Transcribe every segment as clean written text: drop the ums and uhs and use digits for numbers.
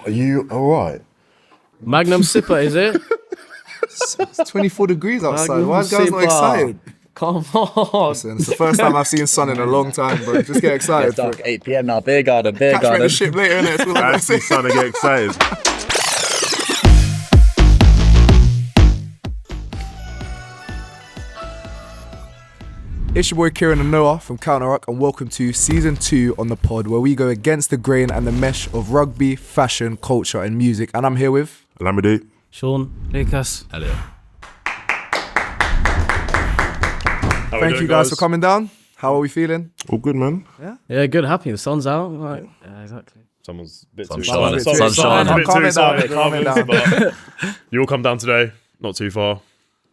Are you alright? Magnum sipper, is it? It's 24 degrees outside. Magnum Why are guys not sipper. excited? Come on. Listen, it's the first time I've seen sun in a long time, bro. Just get excited. It's dark, 8 p.m. now. Beer garden. Catch me at the ship later, innit? That's all I'm I gonna see say. son to get excited. It's your boy Kieran and Noah from Counter Rock, and welcome to season 2 on the pod, where we go against the grain and the mesh of rugby, fashion, culture, and music. And I'm here with Olamide. Sean, Lucas. Elliot. Thank you guys for coming down. How are we feeling? All good, man. Yeah, good, happy. The sun's out. Like, yeah, exactly. Someone's a bit Sun too shining. excited. Sun shining. A bit too Calm it excited. down, calm it down. But you all come down today, not too far.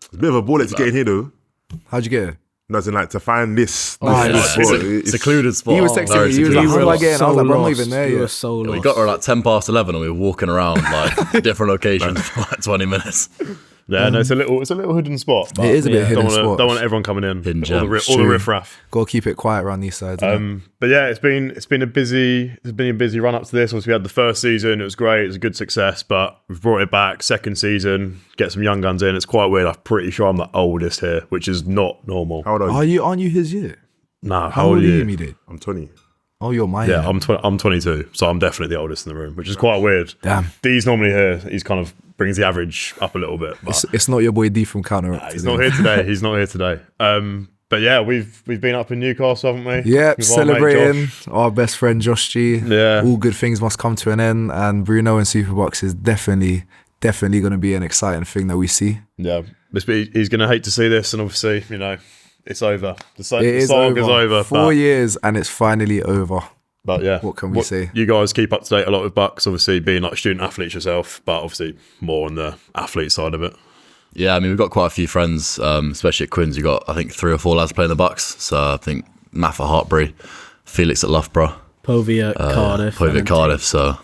It's a bit of a bullet to get in here, though. How'd you get here? Nothing like to find this. Nice. spot. It's a secluded spot. He was texting me. He was like, how do I get in? I was like, bro, I'm not even there We were yet. so lost. We got her at 10 past 11 and we were walking around like different locations for like 20 minutes. Yeah, no, it's a little hidden spot. But It is a bit hidden don't spot. don't want everyone coming in. Hidden all the gem. riffraff. Gotta keep it quiet around these sides. innit? But yeah, it's been a busy run up to this. Obviously, we had the first season. It was great. It was a good success. But we've brought it back. Second season, get some young guns in. It's quite weird. I'm pretty sure I'm the oldest here, which is not normal. How old are Are you? you? Aren't you his year? Nah, How old are you, Mide? I'm 20. Oh, you're my Yeah, year. I'm 22, so I'm definitely the oldest in the room, which is quite weird. Damn. D's normally here. He's kind of brings the average up a little bit. But It's not your boy D from Counter Rock. he's not here today. He's not here today. But yeah, we've been up in Newcastle, haven't we? Yeah, With our mate celebrating Josh. our best friend Josh G. Yeah. All good things must come to an end, and Bruno and Superbox is definitely going to be an exciting thing that we see. Yeah, he's going to hate to see this, and obviously, it's over. The It is saga's over. 4 years, and it's finally over. But yeah, What can we say? You guys keep up to date a lot with Bucks, obviously being like student athletes yourself, but obviously more on the athlete side of it. Yeah, I mean, we've got quite a few friends, especially at Quins. We've got, I think, 3 or 4 lads playing the Bucks. So I think Matt at Hartbury, Felix at Loughborough, Povey at Cardiff. Povey and at Cardiff. So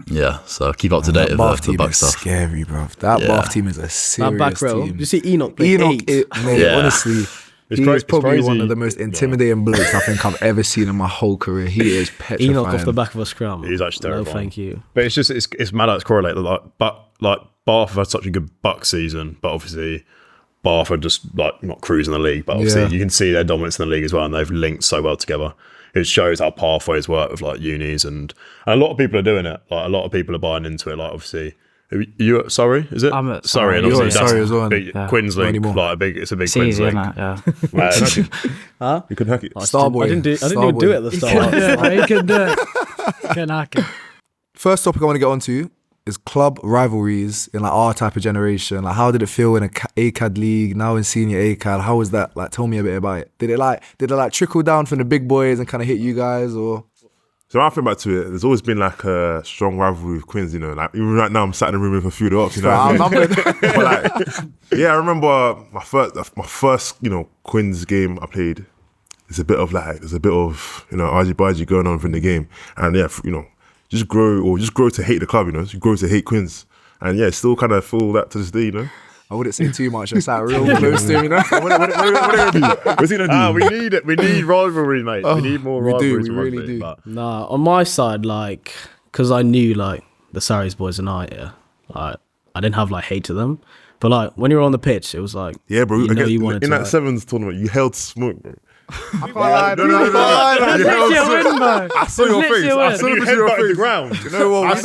yeah, so keep up to date That with Bath the team Bucks is stuff. scary, bro. That Yeah. Bath team is a serious That back row. team. Did you see Enoch play Enoch, 8? mate, Yeah. honestly, It's he is probably crazy. one of the most intimidating blokes I think I've ever seen in my whole career. He is petrifying. Enoch off the back of a scrum. He's actually No, terrifying. thank you. But it's just it's mad how it's correlated. Like Bath have had such a good Bucks season, but obviously Bath are just like not cruising the league. But obviously Yeah. you can see their dominance in the league as well, and they've linked so well together. It shows how pathways work with like unis, and a lot of people are doing it. Like a lot of people are buying into it. Like obviously, you at Surrey, is it? I'm at Surrey, and Surrey. obviously You're at that's Surrey as well, big, yeah. Quins Not link. anymore. Like it's a big It's Quins easy, link. isn't it? Yeah. Man, You could hack it. Starboy. I didn't even Starboy. do it at the start. Yeah, you can do it. Can hack it. First topic I want to get onto is club rivalries in like our type of generation. Like, how did it feel in a ACAD league, now in senior ACAD? How was that? Like, tell me a bit about it. Did it trickle down from the big boys and kind of hit you guys, or? So when I think back to it, there's always been like a strong rivalry with Quins, Like even right now, I'm sat in the room with a few of the ops, what I mean? But like, yeah, I remember my first, Quins game I played. There's a bit of argy-bargy going on from the game, and yeah, just grow to hate the club, just grow to hate Quins, and yeah, still kind of feel that to this day, I wouldn't say too much. I sat real close to him, What are you gonna do? What's he gonna do? We need it. We need rivalry, mate. We need more we do, rivalries. we in really rugby, do. but- Nah, on my side, like, because I knew like the Saracens boys and I didn't have like hate to them, but like when you were on the pitch, it was like, Yeah, bro. you know you wanted in to, that like- sevens tournament, you held smoke, bro. I can't lie. No. You You held Literally a smoke. win, bro. I saw your face. I saw You the picture of your headbutted the face. ground. You know what? We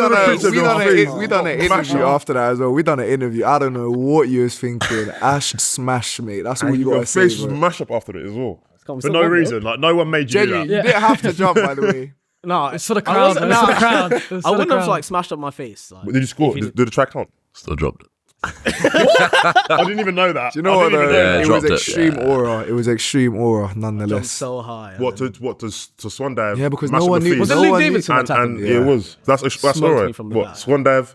done an Smash interview up. after that as well. We done an interview. I don't know what you was thinking. Ash smash, mate. That's all And you your gotta say. face was bro. mashed up after it as well. For no reason. Like no one made you do Genuinely, that. you didn't have to jump, by the way. No, It's for the I crowd. wasn't- It's for the nah. crowd. It's for I the wouldn't have crowd. like smashed up my face. Like, Did you score? Did the track count? Still dropped it. I didn't even know that. Do you know what? I didn't even Though? know Yeah, It dropped was it, extreme yeah. aura. It was extreme aura, jumped nonetheless. so high. What to Swan dive? Yeah, because mash no up one the knew. face. Was it no Luke one knew- Davidson attacking? And it was. That's Smoked all me right. from the What back. Swan dive,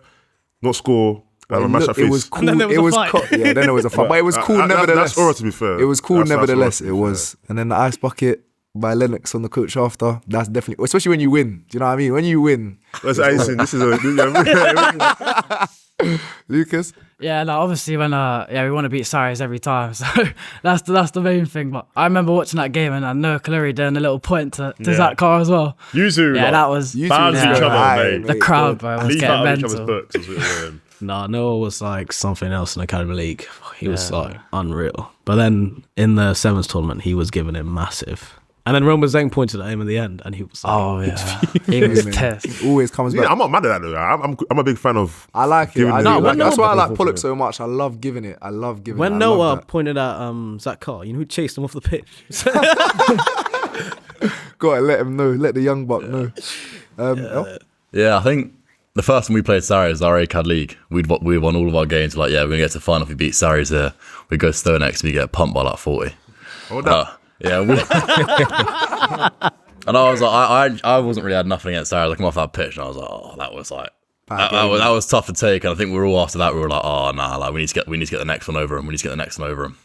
not score, and mash up It was face. cool. And then there was it a was fight. yeah, then there was a fight, but it was cool That's nevertheless. aura, to be fair. It was cool That's nevertheless. aura, It to be was, and then the ice bucket by Lennox on the coach after. That's definitely, especially when you win. Do you know what I mean? When you win, fair. That's icing. This is a. Lucas? Yeah, no, obviously when we want to beat Saracens every time, so that's the main thing. But I remember watching that game and I know Kaluri doing a little point to Zach Carr as well. Yuzu, Yeah, that was fans each other, mate. the crowd, bro, was Leave getting out of each other's mental. books. That's what we're doing. Nah, Noah was like something else in Academy League. He was like unreal. But then in the Sevens tournament, he was giving him massive. And then Roman Zeng pointed at him in the end, and he was like, Oh yeah, he was pissed. He always comes back. Yeah, I'm not mad at that though. I'm a big fan of. I like it. giving I the- do. like, That's why I like back Pollock and forth. so much. I love giving it. I love giving when it. I love Noah that. pointed at Zach Carr, you know who chased him off the pitch? Gotta let him know. Let the young buck know. El? Yeah, I think the first time we played Saracens, our ACAD league, we won all of our games. Like, yeah, we're going to get to the final if we beat Saracens here. We go Stonex and we get pumped by like 40. Oh, that. Yeah. And I was like, I wasn't really had nothing against Saracens. I come off that pitch and I was like, oh, that was like, that was tough to take. And I think we were all after that, we were like, oh, nah, like we need to get the next one over him. We need to get the next one over him.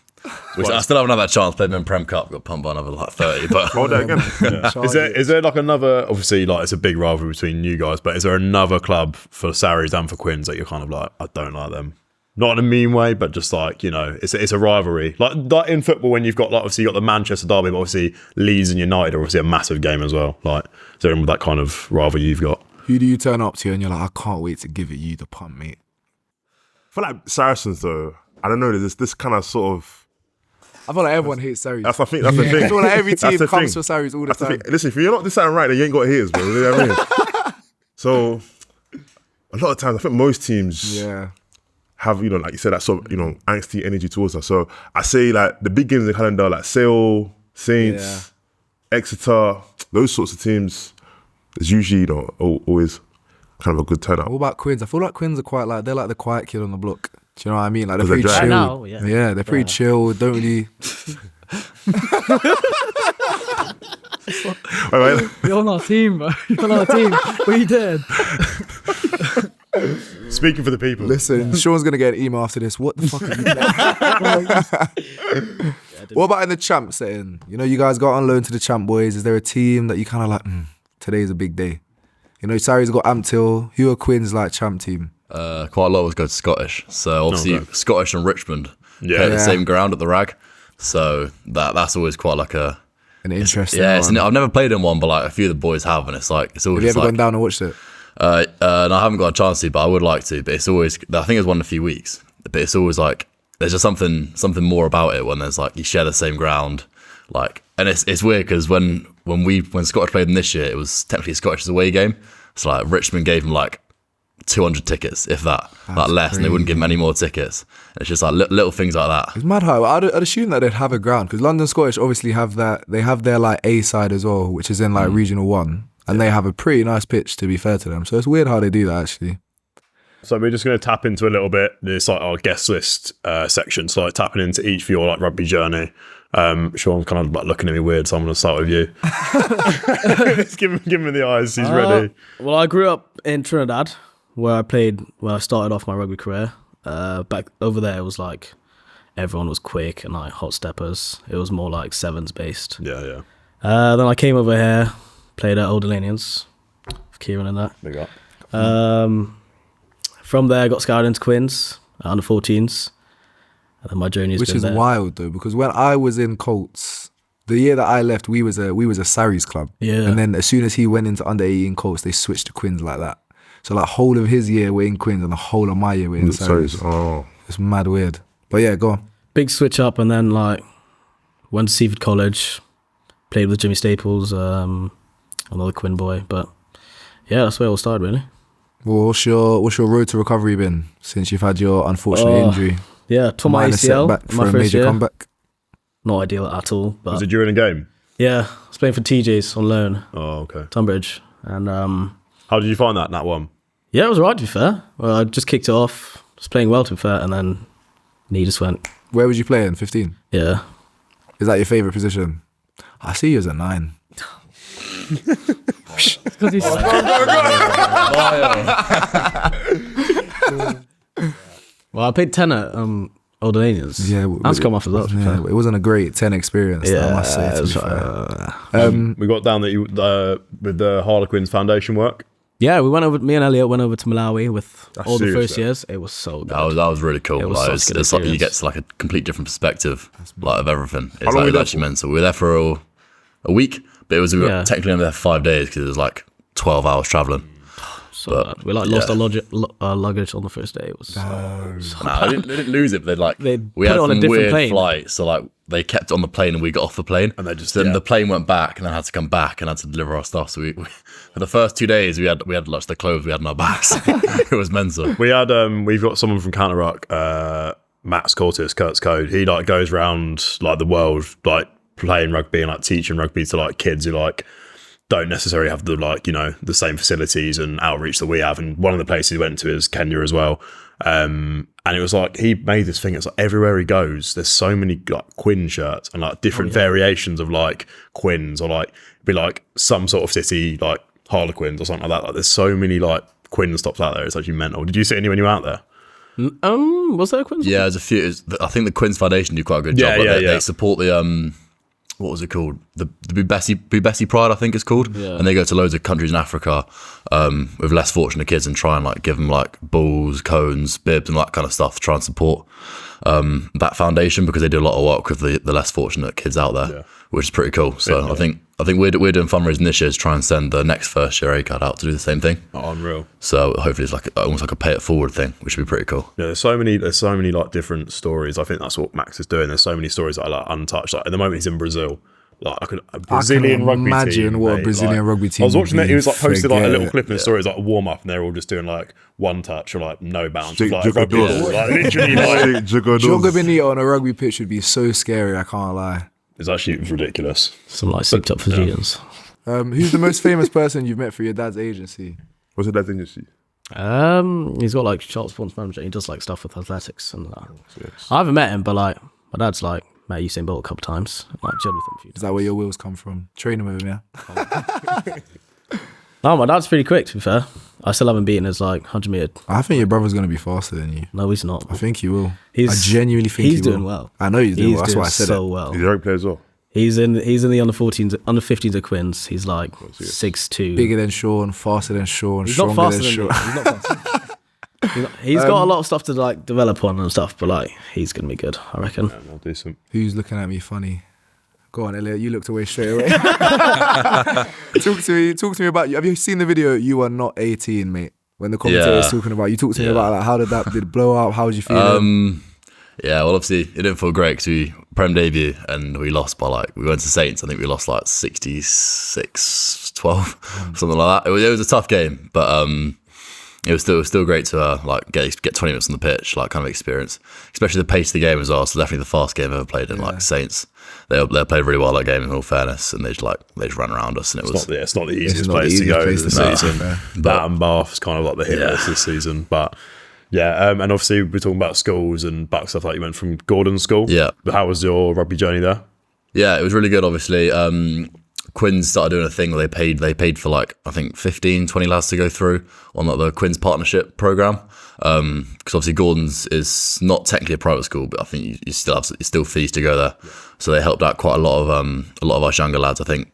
Which I still haven't had that chance. Played them in Prem Cup, got pumped by another like 30. But Hold that again. Is there like another? Obviously, like it's a big rivalry between you guys, but is there another club for Saracens and for Quins that you're kind of like, I don't like them? Not in a mean way, but just like, you know, it's a rivalry. Like in football, when you've got like obviously you got the Manchester derby, but obviously Leeds and United are obviously a massive game as well. Like, is there that kind of rivalry you've got? Who do you turn up to and you're like, I can't wait to give it you the punt, mate? I feel like Saracens though. I don't know. There's this kind of sort of. I feel like everyone hates Sarries. That's the thing. That's the thing. I feel like every That's team the comes thing. for Sarries all the That's the time. thing. Listen, if you're not deciding right, then you ain't got haters, bro. You know what I mean? So a lot of times, I think most teams have, you know, like you said, that sort of, you know, angsty energy towards us. So I say like the big games in the calendar, like Sale, Saints, Exeter, those sorts of teams. There's usually, you know, always kind of a good turnout. What about Quins? I feel like Quins are quite like, they're like the quiet kid on the block. Do you know what I mean? Like they're Because pretty they're chill. dry. I know, yeah. Yeah, they're pretty chill. Don't really. Wait. You're on our team, bro. You're on our team. What you did? Speaking for the people. Listen, Sean's gonna get an email after this. What the fuck are you doing? What about in the champ setting? You know, you guys got on loan to the champ boys. Is there a team that you kind of like, today's a big day? You know, Sarri's got Amptill. Who are Quins like champ team? quite a lot of us go to Scottish. So obviously Scottish and Richmond play at the Yeah. same ground at the Rag. So that's always quite like an interesting one. one. I've never played in one, but like a few of the boys have, and it's always Have you just ever like, gone down and watched it? no, I haven't got a chance to, but I would like to. But it's always, I think it's one in a few weeks. But it's always like there's just something more about it when there's like you share the same ground, like, and it's weird because when Scottish played them this year, it was technically Scottish's away game. So like Richmond gave them like 200 tickets, if that, like less, and they wouldn't give them any more tickets. And it's just like little things like that. It's mad how I'd assume that they'd have a ground because London Scottish obviously have that. They have their like A side as well, which is in like Regional 1, and they have a pretty nice pitch, to be fair to them. So it's weird how they do that actually. So we're just going to tap into a little bit. It's like our guest list section. So like tapping into each for your like rugby journey. Sean's kind of like looking at me weird, so I'm going to start with you. Just give him the eyes. He's ready. Well, I grew up in Trinidad, where I started off my rugby career. Back over there, it was like everyone was quick and like hot steppers. It was more like sevens based. Yeah. Then I came over here, played at Old Elanians, Kieran and that. Big up. From there, I got scouted into Quins, under 14s. And then my journey has Which been is there. wild though, because when I was in Colts, the year that I left, we was a Sarries club. Yeah. And then as soon as he went into under 18 Colts, they switched to Quins like that. So like whole of his year we're in Quins and the whole of my year we're in Sarries. Oh, It's mad weird. But yeah, go on. Big switch up, and then like went to Seaford College, played with Jimmy Staples, another Quinn boy. But yeah, that's where it all started really. Well, what's your road to recovery been since you've had your unfortunate injury? Yeah, tore my Minor ACL setback in my for a first major year. comeback. Not ideal at all, but Was it during a game? yeah, I was playing for TJ's on loan, Oh, okay. Tunbridge, and How did you find that one? yeah, it was alright to be fair. Well, I just kicked it off, was playing well to be fair, and then knee just went. Where was you playing? 15? Yeah, Is that your favourite position? I see you as a 9. Because he's well, I played 10 at Old Elanians. Yeah, that's come off as well. To be Yeah, fair. it wasn't a great 10 experience. Yeah, I must say. To it's be right. fair. We got down that you with the Harlequins foundation work. Yeah, me and Elliot went over to Malawi with all the serious, first years. It was so good. That was really cool. It was Like, such a good it's like you experience. get to like a complete different perspective like of everything. It's long like were you there actually for? mental. We were there for a week, but it was we were Yeah. technically only there for 5 days because it was like 12 hours traveling. So But, bad. We lost yeah. our luggage on the first day. It was so Nah, they didn't lose it, but They we put had it on a some different weird plane. flights. So like they kept it on the plane and we got off the plane. And they just- then yeah. the plane went back and then had to come back and had to deliver our stuff. So we for the first 2 days we had like the clothes we had in our bags. It was mental. We had we've got someone from Counter Rock, Matt Kurt's Code. He like goes around like the world like playing rugby and like teaching rugby to like kids who like don't necessarily have the like, you know, the same facilities and outreach that we have. And one of the places he went to is Kenya as well. And it was like he made this thing. It's like everywhere he goes, there's so many like Quinn shirts and like different variations of like Quins, or like be like some sort of city like Harlequins or something like that. Like there's so many like Quinn stops out there. It's actually mental. Did you see any when you were out there? was there a Queens? Yeah, there's a few. I think the Quins Foundation do quite a good Yeah, job. Like, yeah, they yeah. support the what was it called? The Bessie Pride, I think it's called. Yeah. And they go to loads of countries in Africa with less fortunate kids and try and like give them like balls, cones, bibs, and that kind of stuff to try and support that foundation, because they do a lot of work with the less fortunate kids out there, which is pretty cool. So I think we're doing fundraising this year to try and send the next first year A card out to do the same thing. Oh, unreal. So hopefully it's like almost like a pay it forward thing, which would be pretty cool. Yeah, there's so many like different stories. I think that's what Max is doing. There's so many stories that are like untouched. Like at the moment he's in Brazil. Like a Brazilian rugby team. imagine what a mate, Brazilian like, rugby team I was would watching that. be. He was like posted like a Forget little it. clip in his stories, like a warm up, and they're all just doing like one touch or like no bounce, with, like Jiggle rugby doors. ball. Like literally, like Joga Benito on a rugby pitch would be so scary, I can't lie. it's actually ridiculous. Some like souped up Fijians. Who's the most famous person you've met for your dad's agency? What's it that thing you see? He's got like Sharpe sports manager. He does like stuff with athletics and that. I haven't met him, but like my dad's like met Usain Bolt a couple times. Like chilled with him a few Is times. that where your wheels come from? Training with him, yeah? No, my dad's pretty quick. To be fair, I still haven't beaten his like 100 meter. I think your brother's going to be faster than you. No, he's not. I think he will. He's- I genuinely think he's he will. doing well. I know he's doing well. That's doing why I said so it. well. He's a rugby player as well. He's in the under 14s, under 15s of Quins. He's like 6'2". Bigger than Sean, faster than Sean, He's not stronger faster than than Sean. me. He's not faster. He's got a lot of stuff to like develop on and stuff, but like he's gonna be good, I reckon. And I'll do some. Who's looking at me funny? Go on, Elliot. You looked away straight away. Talk to me about you. Have you seen the video? You are not 18, mate. When the commentator is talking about you, talk to me about like, how did it blow up? How did you feel? Yeah, well, obviously it didn't feel great because we Prem debut and we lost by like, we went to Saints. I think we lost like 66-12, something like that. It was a tough game, but it was still great to like get 20 minutes on the pitch, like kind of experience, especially the pace of the game as well. So definitely the fast game I've ever played in, like Saints. They played really well that game in all fairness, and they just ran around us, and It's not the easiest not the place to easiest go place this to go, season. fair. That and Bath's kind of like the hit list this season, but. Yeah, and obviously we're talking about schools and back stuff like you went from Gordon's school. Yeah. How was your rugby journey there? Yeah, it was really good, obviously. Quins started doing a thing where they paid for like, I think 15, 20 lads to go through on like the Quins partnership program. Because obviously Gordon's is not technically a private school, but I think you still have fees to go there. So they helped out quite a lot of us younger lads. I think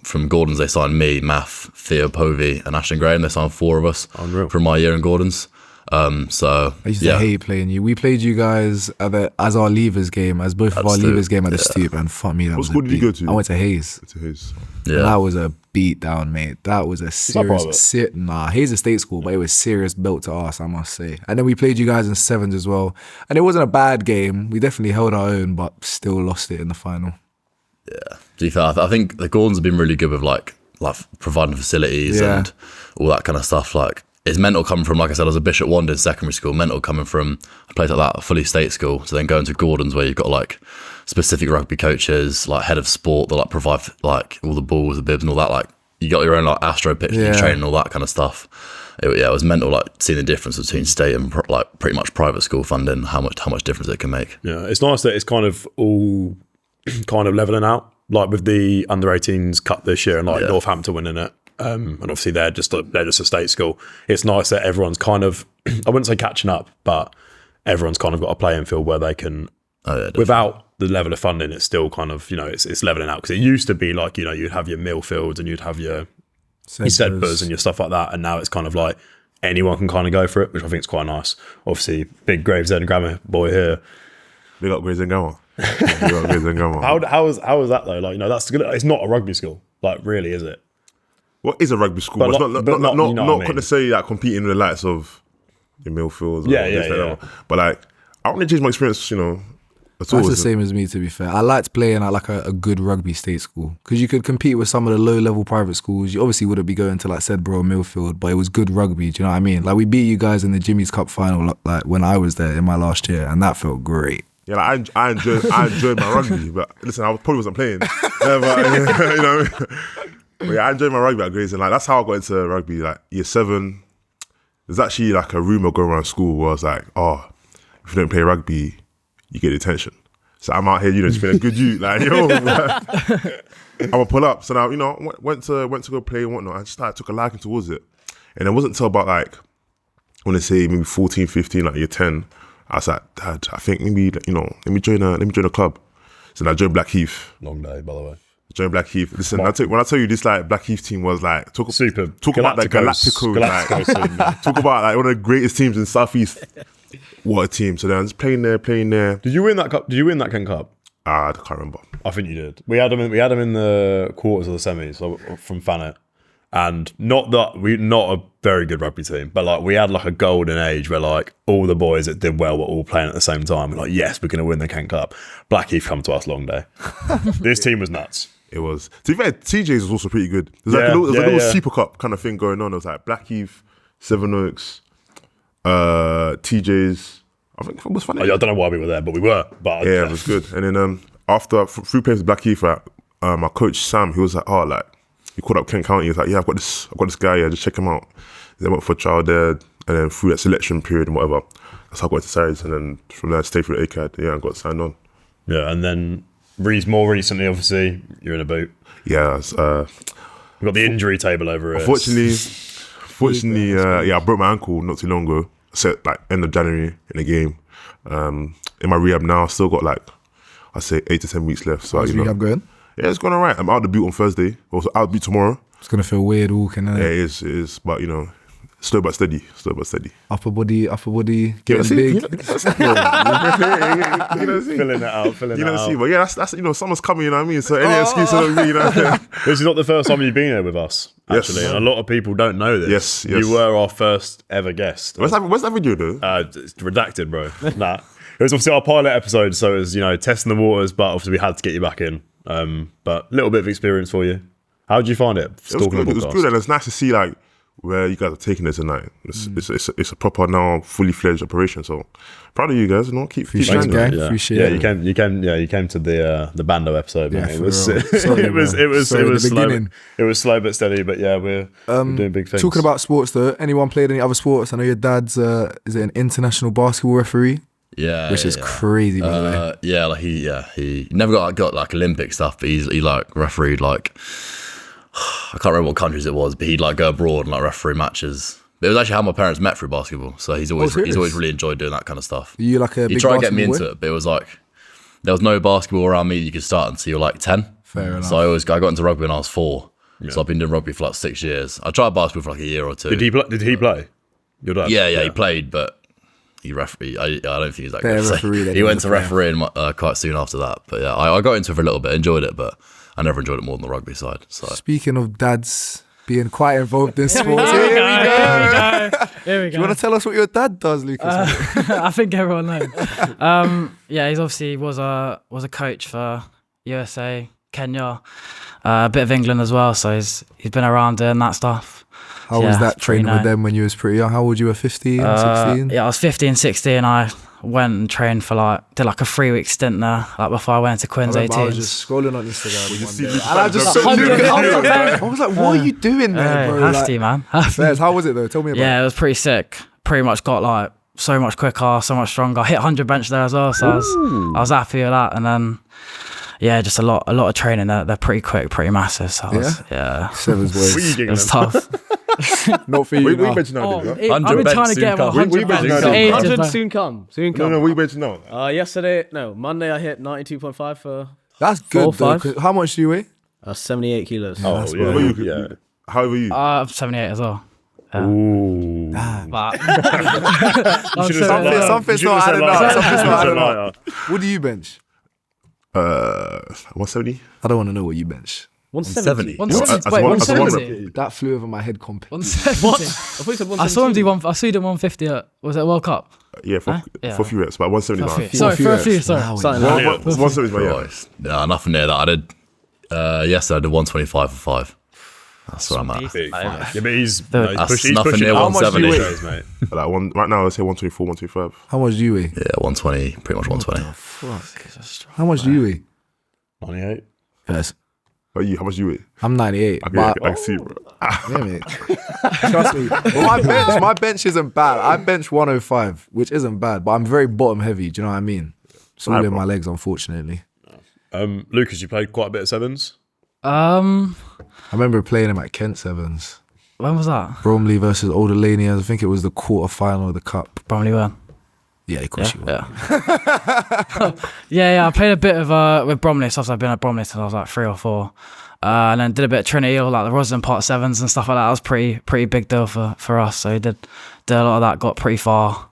from Gordon's they signed me, Math, Theo Povey, and Ashton Graham. They signed 4 of us from my year in Gordon's. So I used to hate playing you. We played you guys as our leavers game, as both of our Stoop. leavers game at the Stoop, and fuck me, that What was school a did you beat. go to? I went to Hayes. To his. And that was a beat down, mate. That was a private? serious Hayes is state school, but it was serious built to us, I must say. And then we played you guys in sevens as well. And it wasn't a bad game. We definitely held our own, but still lost it in the final. To be fair, I think the Gordons have been really good with like providing facilities and all that kind of stuff. Like, it's mental coming from, like I said, I was a Bishop Wandin secondary school, mental coming from a place like that, a fully state school, to then going to Gordon's where you've got like specific rugby coaches, like head of sport that like provide like all the balls, the bibs and all that. Like you got your own like astro pitch that you train and all that kind of stuff. It was mental, like seeing the difference between state and like pretty much private school funding, how much difference it can make. Yeah, it's nice that it's kind of all kind of leveling out, like with the under 18s cut this year and like Northampton winning it. And obviously they're just a state school. It's nice that everyone's kind of, I wouldn't say catching up, but everyone's kind of got a playing field where they can, without the level of funding, it's still kind of, it's leveling out. Because it used to be like, you'd have your Millfields and you'd have your Sedbers and your stuff like that. And now it's kind of like anyone can kind of go for it, which I think is quite nice. Obviously, big Gravesend grammar boy here. Big up Gravesend grammar. Big up Gravesend grammar. How is that though? Like, that's good. It's not a rugby school. Like, really, is it? What is a rugby school? But It's not- not but not- you know what I mean. going to say like competing with the likes of the Millfields. Yeah. But like, I want to change my experience, at all. That's the same as me, to be fair. I liked playing at like a good rugby state school because you could compete with some of the low-level private schools. You obviously wouldn't be going to like Sedborough or Millfield, but it was good rugby. Do you know what I mean? Like we beat you guys in the Jimmy's Cup final like when I was there in my last year, and that felt great. Yeah, like, I enjoyed my rugby, but listen, I probably wasn't playing. But yeah, I enjoyed my rugby at Grays, and like that's how I got into rugby. Like year 7, there's actually like a rumor going around school where I was like, oh, if you don't play rugby, you get detention. So I'm out here, just being a good youth, like I'm gonna pull up. So now, went to go play and whatnot. I just took a liking towards it, and it wasn't until about like, I want to say maybe 14, 15, like year 10. I was like, Dad, I think maybe let me join a club. So I joined Blackheath. Long day, by the way. Joined Blackheath. Listen, when I tell you this, like Blackheath team was like talk about the Galacticos, like, talk about like one of the greatest teams in Southeast. What a team! So then I was playing there. Did you win that cup? Did you win that Kent Cup? I can't remember. I think you did. We had them in the quarters of the semis from Fanet, and not a very good rugby team, but like we had like a golden age where like all the boys that did well were all playing at the same time. We're like, yes, we're going to win the Kent Cup. Blackheath come to us long day. This team was nuts. It was. To be fair, TJ's was also pretty good. There's like a little Super Cup kind of thing going on. It was like Blackheath, Sevenoaks, TJ's. I think it was funny. I don't know why we were there, but we were. But yeah, it was good. And then after through playing with Blackheath, my coach Sam, he was like, oh, like he called up Kent County. He was like, yeah, I've got this guy. Yeah, just check him out. They went for a trial there, and then through that selection period and whatever, that's how I got into Saracens. And then from there, I stayed through the ACAD. Yeah, and got signed on. Yeah, and then more recently, obviously, you're in a boot. Yeah, we've got the injury table over it. Unfortunately, I broke my ankle not too long ago. Set like end of January in a game. In my rehab now, I still got like I say 8 to 10 weeks left. So how's rehab going? Yeah, it's going alright. I'm out the boot on Thursday. Also out the boot tomorrow. It's gonna feel weird walking. Yeah, it is. But slow but steady. Upper body, getting big. Filling it out. But yeah, that's summer's coming. You know what I mean? So any excuse don't be. This is not the first time you've been here with us. Actually, Yes. and a lot of people don't know this. Yes. You were our first ever guest. Where's that video though? It's redacted, bro. Nah. It was obviously our pilot episode, so it was, testing the waters, but obviously we had to get you back in. But a little bit of experience for you. How did you find it? It was good, and it's nice to see like where you guys are taking it tonight. It's a proper now fully fledged operation. So proud of you guys. Keep shining. Appreciate it. You came to the Bando episode. Yeah, man. It was slow but steady. But yeah, we're doing big things. Talking about sports though, anyone played any other sports? I know your dad's is it an international basketball referee? Yeah, which is crazy, by the way. Yeah, like he never got like Olympic stuff, but he like refereed like I can't remember what countries it was, but he'd like go abroad and like referee matches. But it was actually how my parents met through basketball, so he's always really enjoyed doing that kind of stuff. Are you like a he big tried to get me basketball into it, but it was like there was no basketball around me that you could start until you're like 10. Fair enough. So I got into rugby when I was 4. Yeah. So I've been doing rugby for like 6 years. I tried basketball for like a year or 2. Did he play? Your dad? Yeah, he played, but he refereed. I don't think he's that good. He went to refereeing quite soon after that. But yeah, I got into it for a little bit, enjoyed it, but I never enjoyed it more than the rugby side. So speaking of dads being quite involved in sports, Here we go. Do you want to tell us what your dad does, Lucas? I think everyone knows. Yeah, he's obviously was a coach for USA, Kenya, a bit of England as well. So he's been around doing that stuff. How was that training with them when you was pretty young? How old you were, 15, 16? Yeah, I was 15, 16. I went and trained for did like a 3-week stint there, like before I went to Quins 18. I was just scrolling on Instagram one day, and I just I was like, what are you doing there, bro? Has to, man. How was it though? Tell me about it. Yeah, it was pretty sick. Pretty much got like so much quicker, so much stronger. I hit 100 bench there as well, so I was happy with that. And then yeah, just a lot of training. They're pretty quick, pretty massive. So Sevens boys. It was tough. Not for you. We mentioned now. I've been trying to get 100 bench for ages. 100 soon come. No, we mentioned now. Monday I hit 92.5 for That's good though. How much do you weigh? 78 kilos. Oh, yeah. How old were you? I'm 78 as well. Ooh. But Something's not adding up. Something's not adding up. What do you bench? 170. I don't want to know what you bench. 170. 170. As Wait, one- as one 170. That flew over my head completely. 170. I thought you said I saw him 170. do one. I saw you do 150 at, was it World Cup? Yeah, for a few reps, but 170 For a now. few. Sorry, for a few. Sorry. Wow, Something One- like one- 170 is my yeah. Christ. Nah, nothing near that. I did. Yesterday I did 125 for 5. That's where I'm at. Big. Yeah, but he's That's pushing. nothing near How much do you 170. weigh? Mate. Like one right now, let's say 124, 125. How much do you weigh? Yeah, 120, pretty much 120. How much do you weigh? 98. Yes. How much do you weigh? I'm 98. I But can see, bro. yeah, mate. Trust me. But my bench isn't bad. I bench 105, which isn't bad, but I'm very bottom heavy. Do you know what I mean? It's all in my legs, unfortunately. Lucas, you played quite a bit of sevens. I remember playing him at Kent Sevens. When was that? Bromley versus Old Alanians. I think it was the quarter final of the cup. Probably won. Yeah, of course you were. Yeah. I played a bit of with Bromley. So I've been at Bromley since I was like 3 or 4, and then did a bit of Trinity or like the Roslyn Part 7s and stuff like that. That was pretty big deal for us. So we did a lot of that. Got pretty far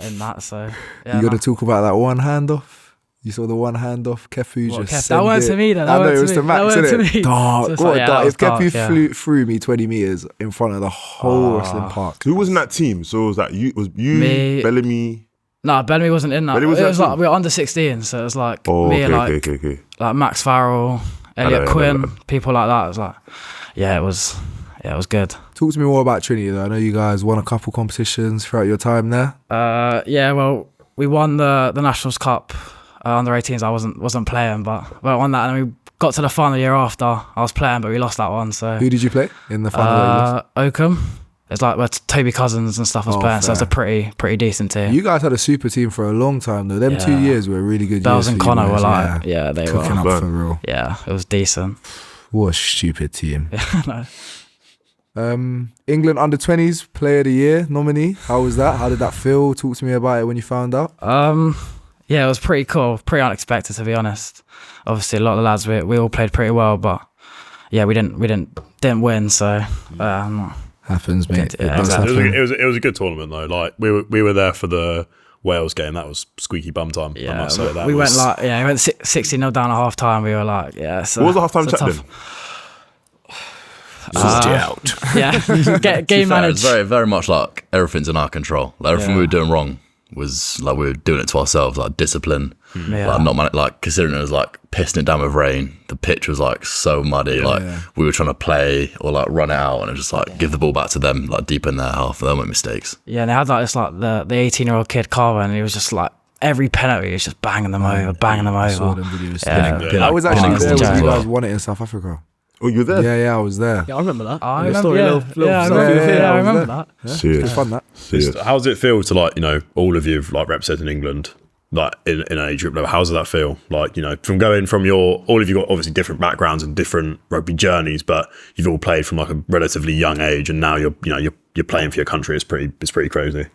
in that. So yeah, You got to talk about that one handoff. You saw the one handoff. Kefu What, just Kev? sent That weren't it. to me then. I That know, weren't it was to to me. Max, That weren't innit? to me. Dark. So it's What like, a yeah, dark. that was If Kefu dark, yeah. flew through me 20 meters in front of the whole wrestling park. Who was in that team? So it was that you, Me. Bellamy. No, Bellamy wasn't in that. Bellamy It wasn't was in that like we were under 16, so it was like Oh, me okay, and okay. like Max Farrell, Elliot know, Quinn, people like that. It was like, it was good. Talk to me more about Trinity though. I know you guys won a couple competitions throughout your time there. Well, we won the Nationals Cup under 18s. I wasn't playing, but we won that, and then we got to the final year after. I was playing, but we lost that one. So Who did you play in the final? that you lost? Oakham. It's like where Toby Cousins and stuff was Oh, playing, so it's a fair. pretty decent team. You guys had a super team for a long time though. Them 2 Yeah. years were really good Bells years. and for you Connor were guys, like, they cooking were. up for real. Yeah, it was decent. What a stupid team. No. England under 20s player of the year nominee. How was that? How did that feel? Talk to me about it when you found out. Yeah, it was pretty cool, pretty unexpected to be honest. Obviously, a lot of the lads we all played pretty well, but yeah, we didn't win. So Happens, mate. Yeah, It does exactly. happen. It was a good tournament though. Like we were there for the Wales game. That was squeaky bum time. I yeah, must say that we was, went 60-0 down at half time. We were like, yeah. So, What was the halftime so chat tough. then? Yeah, To game be fair, managed. it's very, very much like everything's in our control. Like everything we were doing wrong was like we were doing it to ourselves, like discipline. Yeah. Like like considering it was like pissing it down with rain, the pitch was like so muddy. We were trying to play or like run it out, and it was just like give the ball back to them, like deep in their half, and they weren't mistakes. Yeah, and they had like this like the 18-year-old kid Carver, and he was just like every penalty he was just banging them over. I saw them videos. Yeah. I was actually Pinnacle there when as you well. guys won it in South Africa. Oh, you were there? Yeah, I was there. Yeah, I remember that. I Your remember, story, yeah, little yeah, I story. remember, Yeah, yeah, I I was remember there. that. It was fun that. Serious. How does it feel to like all of you like representing England like in an age group level? How does that feel? Like from going from all of you got obviously different backgrounds and different rugby journeys, but you've all played from like a relatively young age, and now you're playing for your country. It's pretty crazy.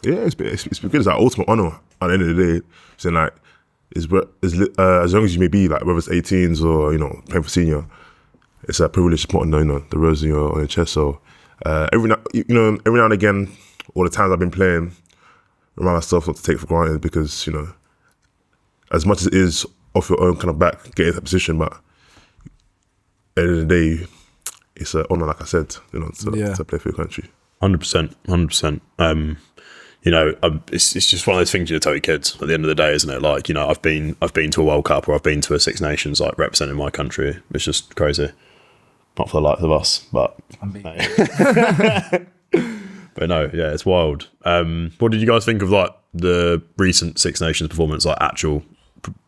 Yeah, it's been good. It's like ultimate honor at the end of the day. Saying like, as young as you may be, like whether it's 18s or playing for senior, it's a privilege to put on the rose on your chest. So every now and again, all the times I've been playing, remind myself not to take it for granted, because as much as it is off your own kind of back, getting that position, but at the end of the day, it's an honor, like I said, to play for your country. 100%. It's just one of those things you tell your kids at the end of the day, isn't it? Like I've been to a World Cup, or I've been to a Six Nations, like representing my country. It's just crazy. Not for the likes of us, but but no, yeah, it's wild. What did you guys think of like the recent Six Nations performance, like actual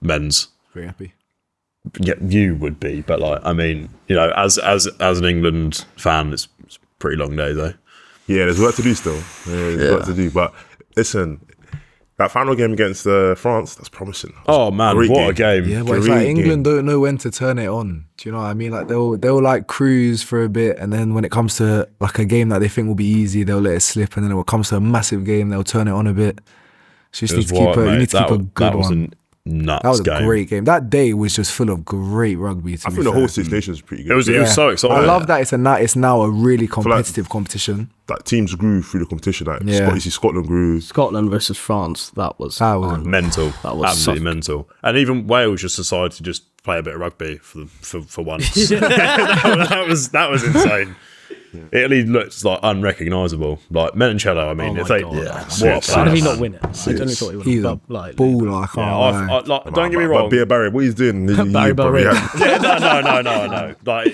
men's? Very happy. Yeah, you would be, but like I mean, as an England fan, it's a pretty long day though. Yeah, there's work to do still. There's work to do. But listen, that final game against France, that's promising. Oh man, what a game! Yeah, but it's like England don't know when to turn it on. Do you know what I mean? Like they'll like cruise for a bit, and then when it comes to like a game that they think will be easy, they'll let it slip, and then when it comes to a massive game, they'll turn it on a bit. So you just need to keep a good one. nuts That was game. a great game. That day was just full of great rugby. I think the whole Six Nations is pretty good. It was so exciting. I love that it's now a really competitive competition. Like teams grew through the competition. Like you see Scotland grew. Scotland versus France. That was mental. That was absolutely mental. And even Wales just decided to just play a bit of rugby for once. that was insane. Italy looks like unrecognisable. Like Menoncello, I mean, how did he not win it? I don't thought he would. He's a baller. I can't lie. Don't get me wrong. But Beer Barry, what he's doing? Barry Barry. No. Like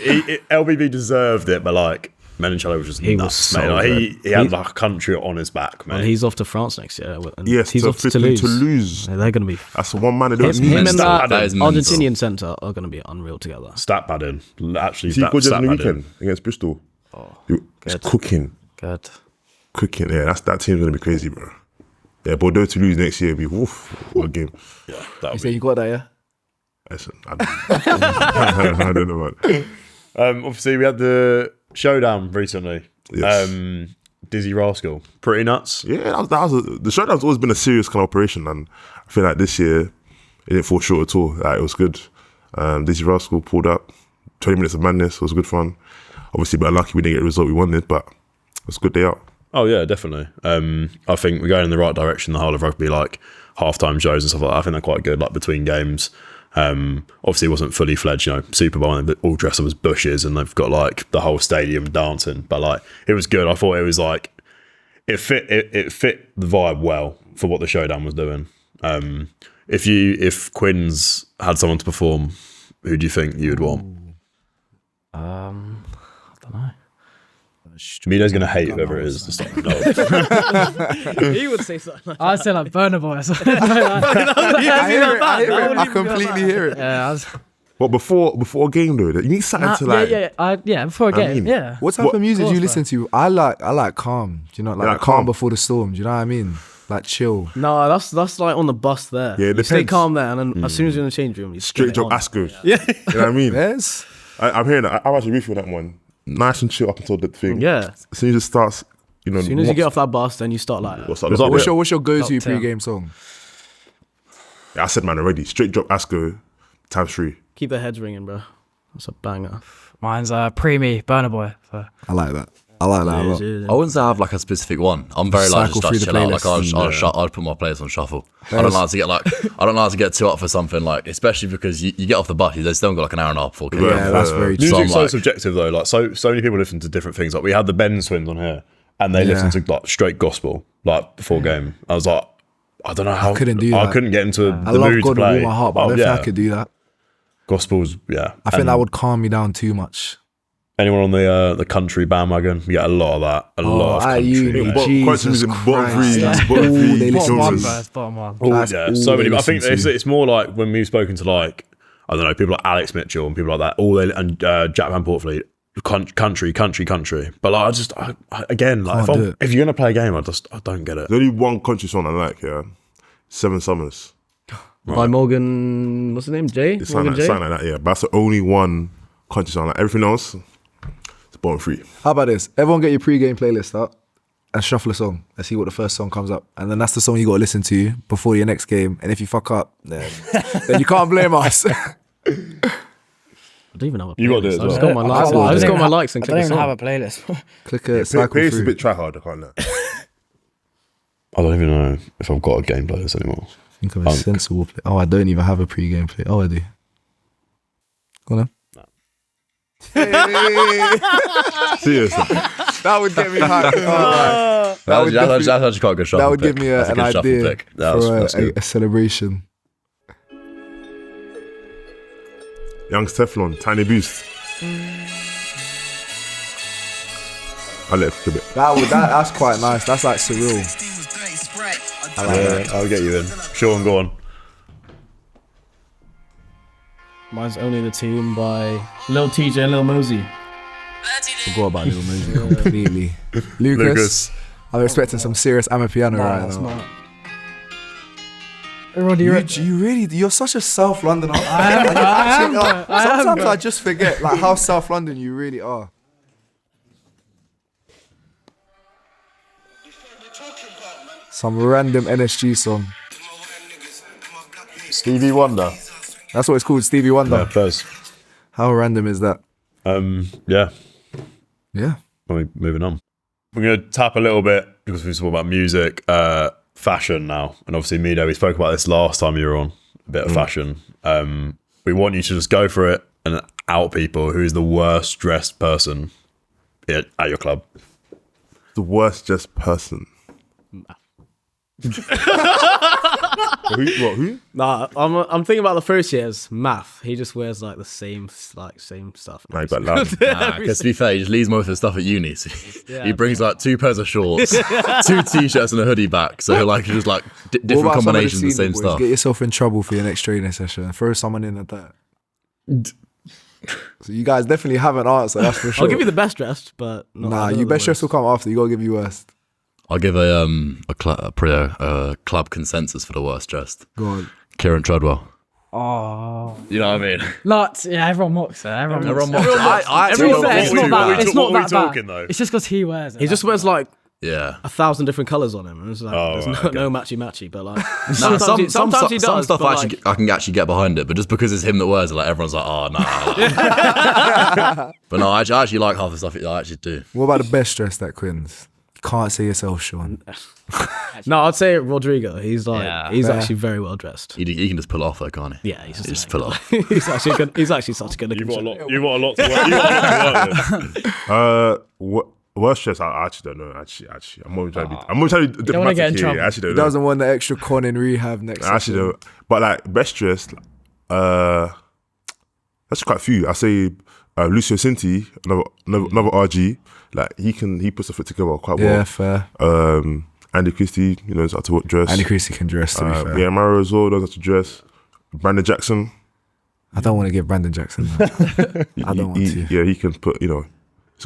LBB deserved it, but like Menoncello was just nuts, so mate. Like, he had like a country on his back, man. And he's off to France next year. And Yes, he's off to Toulouse. Yeah, they're going to be. That's the one man that Him and that is mental. Argentinian centre are going to be unreal together. Stat padding, actually. See, good stat the padding. weekend against Bristol. It's good. cooking. Yeah, that team's gonna be crazy, bro. Yeah, Bordeaux to lose next year, be what a game. Yeah, You say you got that, yeah? Listen, I don't know, man. Obviously, we had the showdown recently. Yes. Dizzy Rascal, pretty nuts. Yeah, the showdown's always been a serious kind of operation, and I feel like this year it didn't fall short at all. Like, it was good. Dizzy Rascal pulled up. 20 minutes of madness. It was good fun. Obviously, but unlucky we didn't get the result we wanted, but it was a good day out. Oh yeah, definitely. I think we're going in the right direction. The whole of rugby, like halftime shows and stuff like that. I think they're quite good, like between games. Obviously, it wasn't fully fledged, Super Bowl, and they're all dressed up as bushes, and they've got like the whole stadium dancing. But like, it was good. I thought it was like it fit the vibe well for what the showdown was doing. If Quins had someone to perform, who do you think you would want? I don't know. Mido's going to hate whoever it is. He would say something like I'd say like Burner Boy or something. I hear it. I completely hear it. Yeah, Well, before a game though, you need something to like. before a game. mean, Yeah. What type of music do you course, listen to? I like calm. Do you know, like like calm calm? before the storm. Do you know what I mean? Like chill. No, that's like on the bus there. Yeah, it you stay depends. calm there, and then as soon as you're in the change room, you Straight spin it job, on. Asco. Yeah. You know what I mean? Yes. I'm hearing that. I'm actually with you on that one. Nice and chill up until the thing. Yeah. As soon as it starts, As soon as you get off that bus, then you start like. What's up? What's your go-to Top 10. pre-game song? I said man already. Straight drop Asco ×3. Keep their heads ringing, bro. That's a banger. Mine's Pre-Me, Burner Boy. So. I like that. I like that a lot. I wouldn't say I have like a specific one. I'm very like Cycle just through chill the out. Like playlist. I'd put my playlist on shuffle. I don't like to get too up for something, like especially because you get off the bus, you still got like an hour and a half before kicking. Yeah, that's very true. Music's so like- subjective though. Like so many people listen to different things. Like we had the Ben Swins on here, and they listened to like straight gospel like before game. I was like, I don't know how I couldn't do that. I couldn't get into I the love mood God to with all play. my heart, but I don't think I could do that. Gospel's I think that would calm me down too much. Anyone on the country bandwagon? We get a lot of that. A lot of country. uni, mate. Jesus bottom three, Christ. bottom Ooh, three, they listen Bottom one, to. bro. It's bottom one. Oh, That's yeah, all so many. they I think listen to. it's more like when we've spoken to like I don't know people like Alex Mitchell and people like that. And Jack Van Portfleet. Country. But like I again like Can't do it. if you're gonna play a game, I don't get it. There's only one country song I like, yeah. 7 Summers. By Morgan, what's his name? Jay? It's Morgan Jay? something like that, yeah. But that's the only one country song. Like everything else, it's bottom 3. How about this? Everyone get your pre-game playlist up and shuffle a song. Let's see what the first song comes up. And then that's the song you got to listen to before your next game. And if you fuck up, then you can't blame us. I don't even have a playlist. You got it as I just well. got my likes. I just got my likes and I click don't a even song. have a playlist. Click a cycle It's a through. bit try hard, I can't lie. I don't even know if I've got a game playlist anymore. Think of a sensible play. Oh, I don't even have a pre-game play. Oh, I do. Go on then. Seriously. That would get me hyped. Oh, That's actually quite a good shuffle. that would give pick. me That's a an good shuffle idea pick. That's for good. a celebration. Young's Teflon, Tiny Boost. I'll let it cook a bit. That's quite nice. That's like surreal. I like that. I'll get you in. Sean, go on. Mine's Only the Team by Lil TJ and Lil Mosey. Forgot about Little Mosey completely. Lucas, I'm expecting some serious Amapiano right now. You're such a South Londoner. Sometimes I just forget like how South London you really are. Some random NSG song. Stevie Wonder. That's what it's called, Stevie Wonder. Yeah, Fez. How random is that? Yeah. Yeah. Moving on. We're going to tap a little bit because we talked about music, fashion now. And obviously, Mido, we spoke about this last time you were on, a bit of fashion. We want you to just go for it and out people. Who's the worst dressed person at your club? The worst dressed person. Who? Nah, I'm thinking about the first year's Math. He just wears like the same stuff. Nah, but loud. Because to be fair, he just leaves most of the stuff at uni. So he brings like 2 pairs of shorts, 2 t-shirts and a hoodie back. So like just like different What about combinations of the some same boys? stuff. Get yourself in trouble for your next training session. Throw someone in at that. So you guys definitely have an answer, that's for sure. I'll give you the best dressed, but not you best dressed will come after. You gotta give you worst. I'll give a club consensus for the worst dressed. Go on. Kieran Treadwell. Oh, You know what I mean? lots. Yeah, everyone mocks it. Everyone mocks it. I To be actually fair, it's not that. It's not what are we that talking, bad. though? It's just because he wears it. He just wears like yeah. 1,000 different colours on him. And it's like, there's right, no matchy, but like Nah, sometimes he does. some stuff but, I can actually get behind it, but just because it's him that wears it, like everyone's like, oh nah. But no, I actually like half the stuff I actually do. What about the best dressed at Quins? You can't say yourself, Sean. No, I'd say Rodrigo. He's like he's Fair. actually very well dressed. He can just pull it off though, can't he? Yeah, he's Just pull it off. he's actually good. He's actually such a good. You've got a lot to work. You've got a lot to work with. Worst dress, I actually don't know. Actually, I'm always trying to be. I'm always trying to be wanna get in diplomatic here. trouble. I actually don't He know. doesn't want the extra con in rehab next I actually session. don't. But like best dressed, that's quite a few. I say Lucio Cinti, another RG. Like he puts the foot together quite Yeah, well. fair. Andy Christie, knows how to dress. Andy Christie can dress, to be fair. Yeah, Maro as well knows how to dress. Brandon Jackson. I don't want to give Brandon Jackson that. I don't want to. Yeah, he can put. He's got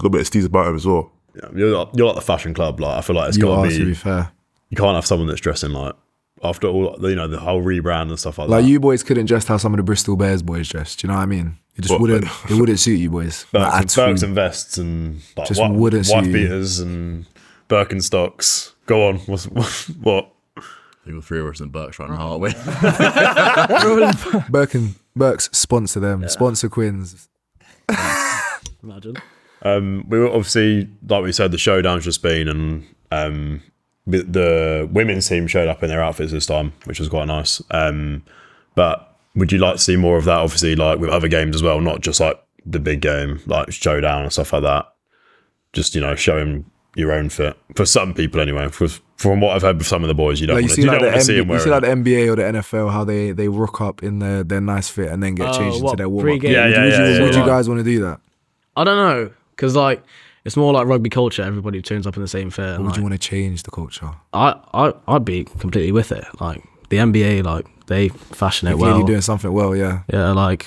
a bit of steez about him as well. Yeah, you're like the fashion club. Like I feel like it's You got are, to to be be. fair. You can't have someone that's dressing like after all. The whole rebrand and stuff like Like that. you boys couldn't dress how some of the Bristol Bears boys dressed. Do you know what I mean? It just wouldn't. It wouldn't suit you boys. Berks and vests and like Just wouldn't wife suit you. beaters and Birkenstocks. Go on. What? I think we're 3 of us in Berks right now, aren't we? Berks sponsor them. Sponsor Quins. Imagine. We were obviously, like we said, the showdown's just been, and the women's team showed up in their outfits this time, which was quite nice. But would you like to see more of that? Obviously, like with other games as well, not just like the big game, like showdown and stuff like that. Just showing your own fit for some people anyway. From what I've heard with some of the boys, you don't Like want you to see them you wearing. see like the NBA or the NFL, how they rock up in their nice fit and then get changed into what, their warm up. pre-game? Would you guys want to do that? I don't know, because like it's more like rugby culture. Everybody turns up in the same fit. Or would you want to change the culture? I'd be completely with it. Like the NBA, like they fashion it They're clearly well. doing something well, yeah. Yeah, like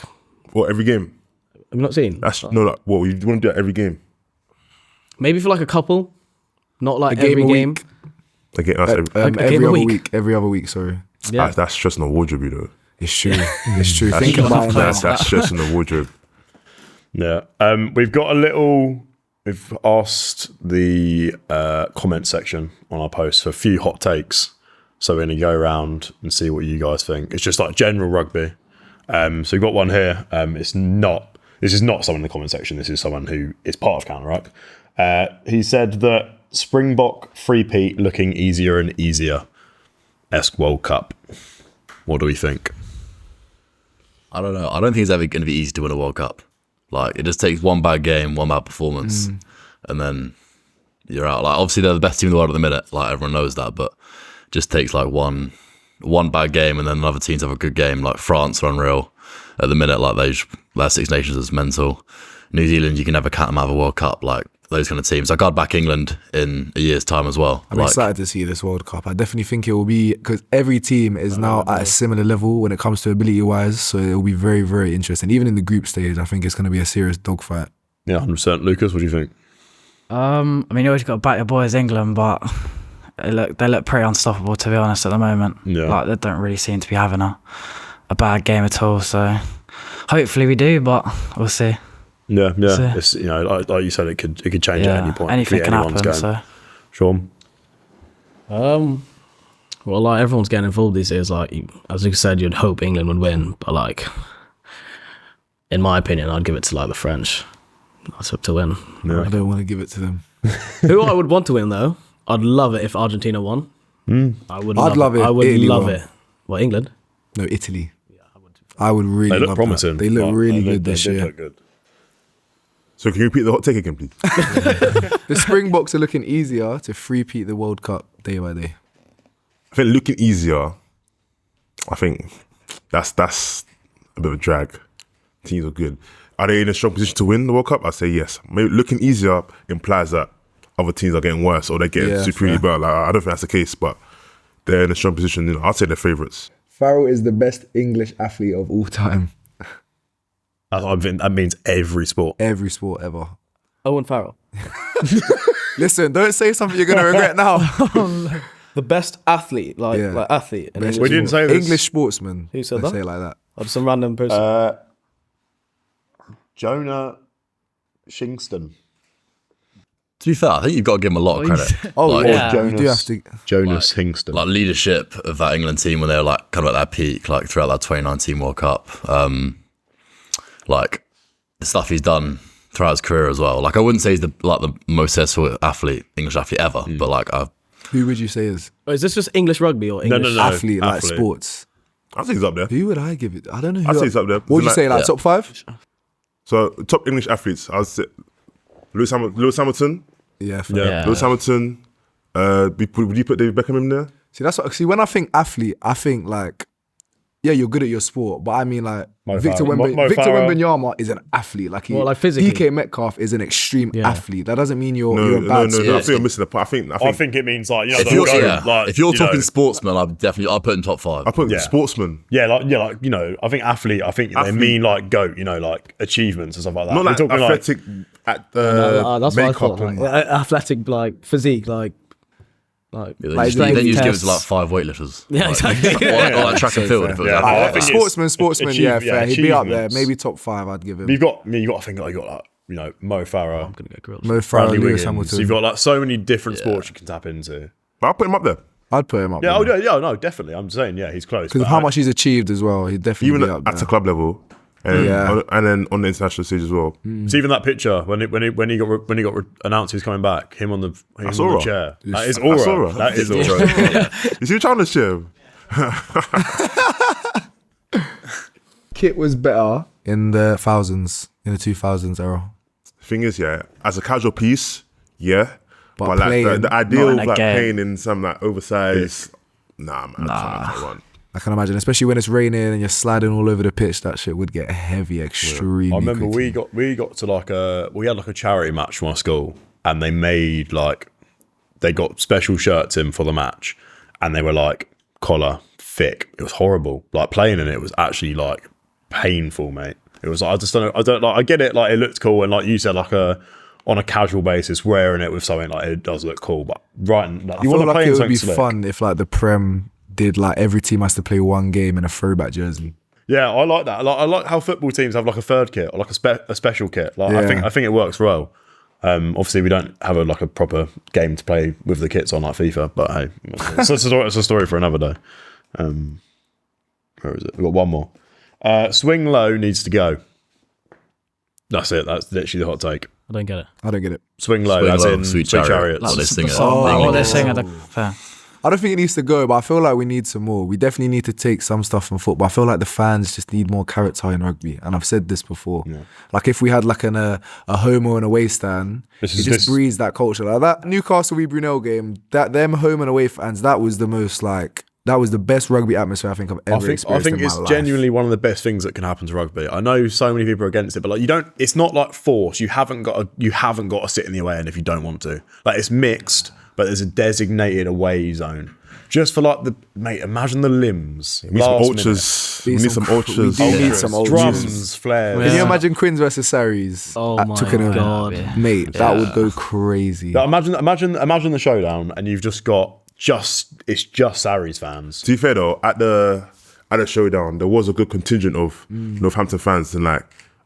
What, every game? have you not seen? That's no, like what you want to do at every game. Maybe for like a couple, not like A game every a game. week. Like that's every, game Every a other week. week. Every other week, sorry. Yeah, that's stressing the wardrobe, It's true. It's true. That's, Think about it now. that's stressing the wardrobe. Yeah. We've got a little. We've asked the comment section on our post for a few hot takes. So we're going to go around and see what you guys think. It's just like general rugby. So we've got one here. This is not someone in the comment section. This is someone who is part of Counter Ruck. He said that Springbok three-peat looking easier and easier. Esque World Cup. What do we think? I don't know. I don't think it's ever going to be easy to win a World Cup. Like, it just takes one bad game, one bad performance, and then you're out. Like, obviously, they're the best team in the world at the minute. Like, everyone knows that, but it just takes, like, one bad game, and then another teams have a good game. Like, France are unreal at the minute. Like, their Six Nations is mental. New Zealand, you can never count them out of a World Cup. Like, those kind of teams. Like, I'd back England in a year's time as well. I'm excited to see this World Cup. I definitely think it will be, because every team is now at a similar level when it comes to ability-wise, so it will be very, very interesting. Even in the group stage, I think it's going to be a serious dogfight. Yeah, 100%. Lucas, what do you think? I mean, you always got to back your boys, England, but they look pretty unstoppable, to be honest, at the moment. Yeah. Like, they don't really seem to be having a bad game at all. So hopefully we do, but we'll see. Yeah. So- It's, like you said, it could change Yeah, at any point. anything Could be can anyone's happen. game. So Sean? Well, like everyone's getting involved these days. Like as you said, you'd hope England would win, but like in my opinion, I'd give it to like the French. I'd hope to win. No. I don't want to give it to them. Who I would want to win though? I'd love it if Argentina won. I would. I'd love it. I would Italy love won. it. What, England? No, Italy. I would really. They look love promising. That. They look really good this they year. look good. So can you repeat the hot take again, please? The Springboks are looking easier to three-peat the World Cup day by day. I think looking easier. I think that's a bit of a drag. Teams are good. Are they in a strong position to win the World Cup? I say yes. Maybe looking easier implies that other teams are getting worse or they're getting superiorly better. Like, I don't think that's the case, but they're in a strong position. You know, I'd say they're favourites. Farrell is the best English athlete of all time. I think that means every sport. Every sport ever. Owen Farrell. Listen, don't say something you're going to regret now. The best athlete, like athlete. In Best We didn't say this. English sportsman. Who said Let's that? say it like that. Or some random person. Jonah Shingston. To be fair, I think you've got to give him a lot of credit. Oh, Like, yeah. Jonas, You do have to. Jonas Hingston. Like leadership of that England team when they were like kind of at their peak, like throughout that 2019 World Cup. Like the stuff he's done throughout his career as well. Like I wouldn't say he's the most successful English athlete ever, but like Who would you say is Is this just English rugby or English? No. athlete, like athlete. sports? I think he's up there. Who would I give it? I don't know. Who I'd say he's up there. What would you Like- say, like Yeah. top 5? So top English athletes, I'd say Lewis Hamilton. Yeah, fair. Yeah. Lewis Hamilton. Would you put David Beckham in there? See, that's what. See, when I think athlete, I think like, yeah, you're good at your sport, but I mean like Mo Victor Farah. Mo Victor Farah. Wembanyama is an athlete. Like, Well, like physically. DK Metcalf is an extreme Yeah. athlete. That doesn't mean you're No, a bad I sport. think you're missing the part. I think it means like, you know, if they'll you're, go, like, if you're you talking know, sportsman, I'll put in top 5. I put Yeah. sportsman. like you know, I think athlete. I think they Athlete. mean like GOAT, you know, like achievements and stuff like that. Not We're like talking athletic at the That's what I makeup. thought. Like, and- athletic, like physique, like. Then Like, you just give it to tests. like 5 weightlifters. Yeah, Like, exactly. or like track and field. If it was Yeah. athlete. I think it's Sportsman, yeah, fair. He'd be up there. achievements. Maybe top 5, I'd give him. You've got to think like you got like, you know, Mo Farah, I'm gonna go grills. Mo Farah, Bradley Lewis Wiggins. Hamilton. You've got like so many different sports you can tap into. But I'll put him up there. I'd put him up. Yeah, there. no, definitely. I'm saying, yeah, he's close. Because of but how much he's achieved as well, he'd definitely Even be up at there. the club level. And, Yeah. and then on the international stage as well. It's even that picture when he got announced he's coming back. Him on the aura. chair. That is That's aura. aura. That is aura. Is he trying to share? Kit was better in the thousands, in the 2000s era. Thing is, yeah, as a casual piece, yeah. But But like playing, the idea not of in a like game. playing in some like oversized, nah, man. That's not one. I can imagine, especially when it's raining and you're sliding all over the pitch, that shit would get heavy extremely I remember quickly. we got to we had like a charity match from our school, and they made like they got special shirts in for the match, and they were like collar thick. It was horrible. Like playing in it was actually like painful, mate. It was like, I just don't know. I don't like. I get it. Like it looked cool, and like you said, like on a casual basis, wearing it with something like it does look cool. But like, I you feel want to like play it in would something be slick. fun if like the Prem did like every team has to play one game in a throwback jersey. Yeah, I like that. I like how football teams have like a third kit or like a special kit. Like Yeah. I think it works well. Obviously, we don't have like a proper game to play with the kits on like FIFA, but hey, it's a story for another day. Where is it? We've got one more. Swing low needs to go. That's it. That's literally the hot take. I don't get it. I don't get it. Swing low, Swing as Low, in Sweet Sweet Chariot. Chariots. What they sing it. What they're saying at the fair. I don't think it needs to go, but I feel like we need some more. We definitely need to take some stuff from football. I feel like the fans just need more character in rugby, and I've said this before. Like if we had like a home or an away stand, it just breeds that culture. Like that Newcastle v Brunel game, that them home and away fans, that was the most like that was the best rugby atmosphere I think I've ever I experienced think in my it's life. genuinely one of the best things that can happen to rugby. I know so many people are against it, but like you don't. It's not like force. You haven't got to sit in the away end if you don't want to. Like it's mixed, but there's a designated away zone. Just for like imagine the limbs. We need some last ultras. minute. We need some ultras. We do need some ultras. Drums, flares. Can you imagine Quins versus Saris Oh at my Twickenham? God. Mate, that would go crazy. Like, imagine the showdown, and you've just got it's just Sarries fans. To be fair though, at the showdown, there was a good contingent of Northampton fans, and like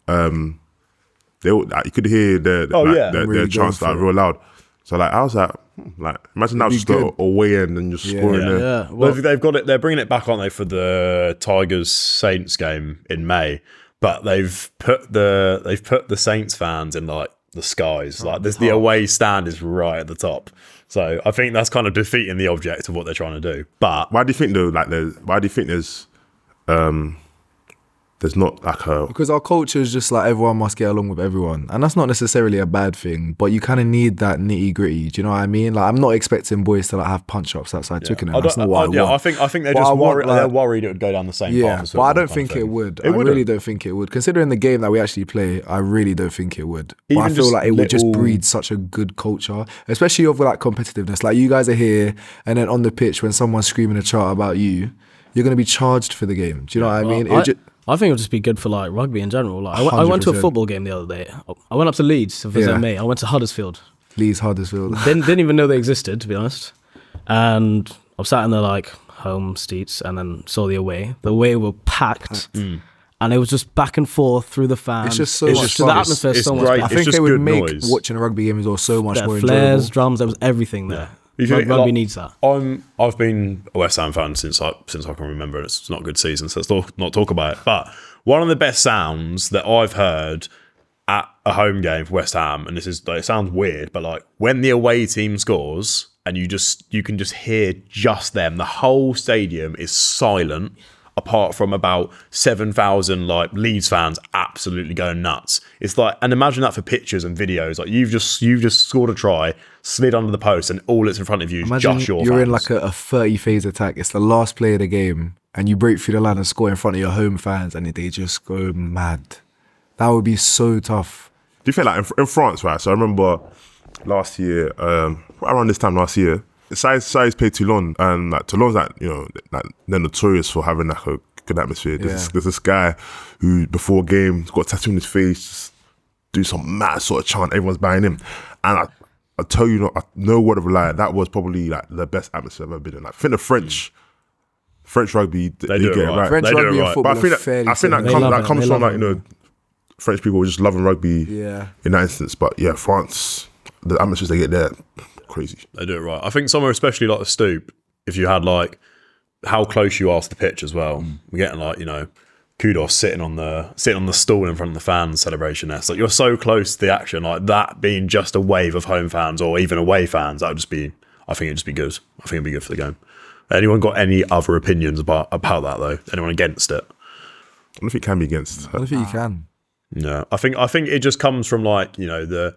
you could hear their Really chants like going for real loud. So like I was like, Like, imagine that was just a away end and just scoring there. Yeah. Well, Well, they've got it. They're bringing it back, aren't they, for the Tigers Saints game in May? But they've put the Saints fans in like the skies. Like the away stand is right at the top. So I think that's kind of defeating the object of what they're trying to do. But Why do you think though? Like, why do you think there's not like a... Because our culture is just like everyone must get along with everyone. And that's not necessarily a bad thing, but you kind of need that nitty gritty. Do you know what I mean? Like, I'm not expecting boys to like have punch ups outside Twickenham. That's not what I want. I think they're But just I want, worried. like- They're worried it would go down the same path. As but I football don't kind think of it thing. would. It I wouldn't. really don't think it would. Considering the game that we actually play, I really don't think it would. But Even I feel just like it would just little- breed such a good culture, especially over like competitiveness. Like you guys are here, and then on the pitch when someone's screaming a chart about you, you're going to be charged for the game. Do you know what I mean? It would I think it would just be good for like rugby in general. Like I went to a 100%. football game the other day. I went up to Leeds to visit Yeah. a mate. I went to Huddersfield. Leeds, Huddersfield. Didn't even know they existed, to be honest. And I sat in the like home seats and then saw the away. The away were packed. And it was just back and forth through the fans. It's just so It's much just fun. the atmosphere is It's so much great. I better. think just it would good make noise. watching a rugby game as well so much There more were flares, enjoyable. drums, there was everything there. You think, Rugby like, needs that. I've been a West Ham fan since I can remember. And it's not a good season, so let's not talk about it. But one of the best sounds that I've heard at a home game for West Ham, and this is like, it sounds weird, but like when the away team scores and you can just hear just them, the whole stadium is silent. Apart from about 7,000 like Leeds fans absolutely going nuts. It's like, and imagine that for pictures and videos. Like you've just scored a try, slid under the post, and all that's in front of you is Imagine just your you're fans. in like a 30 phase attack. It's the last play of the game, and you break through the line and score in front of your home fans, and they just go mad. That would be so tough. Do you feel like in France, right? So I remember last year, right around this time last year, Saracens played Toulon, and like Toulon's like, you know, like they're notorious for having like a good atmosphere. There's this guy who before a game got a tattoo on his face, just do some mad sort of chant. Everyone's buying him, and I tell you, no word of a lie, that was probably like the best atmosphere I've ever been in. Like, I think the French rugby, they do it get it right. right. French They do it rugby and right. football But I think are fairly that similar. They love it. comes They from love like, you know, French people just loving rugby Yeah. in that instance. But yeah, France, the atmospheres they get there, crazy. They do it right. I think somewhere, especially like the Stoop, if you had like how close you are to the pitch as well, we're getting like, you know, kudos sitting on the stool in front of the fans celebration there. So like you're so close to the action, like that being just a wave of home fans or even away fans, that would just be, I think it'd just be good. I think it'd be good for the game. Anyone got any other opinions about that though? Anyone against it? I don't think it can be against. I don't think you can. No, I think it just comes from like, you know, the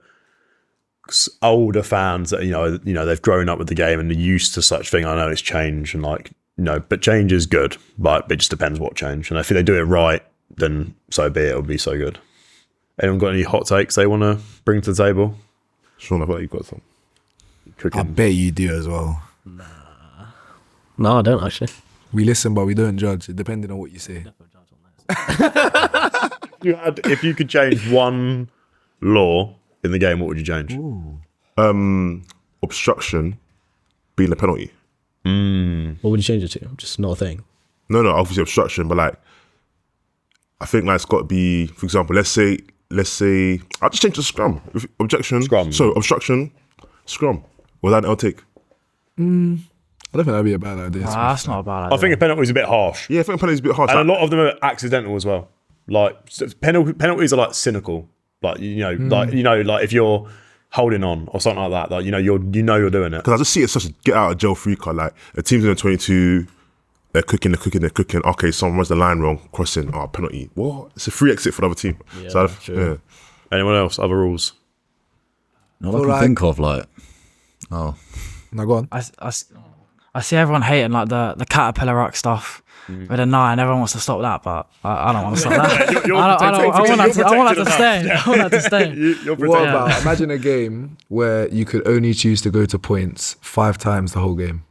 older fans that you know they've grown up with the game and they're used to such thing. I know it's change and like, you know, but change is good, but it just depends what change. And if they do it right, then so be it. It'll be so good. Anyone got any hot takes they want to bring to the table? Sean, I thought you got some. Cooking. I bet you do as well. No, I don't actually. We listen, but we don't judge, depending on what you say. If you could change one law in the game, what would you change? Obstruction being a penalty. What would you change it to? Just not a thing. No, obviously obstruction, but like, I think like it's got to be, for example, let's say, I'll just change the scrum. Objection. Scrum. So obstruction, scrum. Was that an L take? I don't think that'd be a bad idea. That's not a bad idea. I think a penalty is a bit harsh, Yeah, I think penalty's a bit harsh. and a Like, lot of them are accidental as well. Like penalties are like cynical. Like like if you're holding on or something like that, like you're doing it. because I just see it as such a get out of jail free card. Like a team's in the 22, they're cooking. Okay, someone runs the line wrong, crossing, penalty. What? It's a free exit for the other team. Yeah, So true. yeah. Anyone else? Other rules? All I can think of, like, Now go on. I see everyone hating like the caterpillar rock stuff with a 9. Everyone wants to stop that, but I don't want to stop that. You're I want that to protected stay. enough. I want that to stay. You're What protected. about, imagine a game where you could only choose to go to points 5 times the whole game.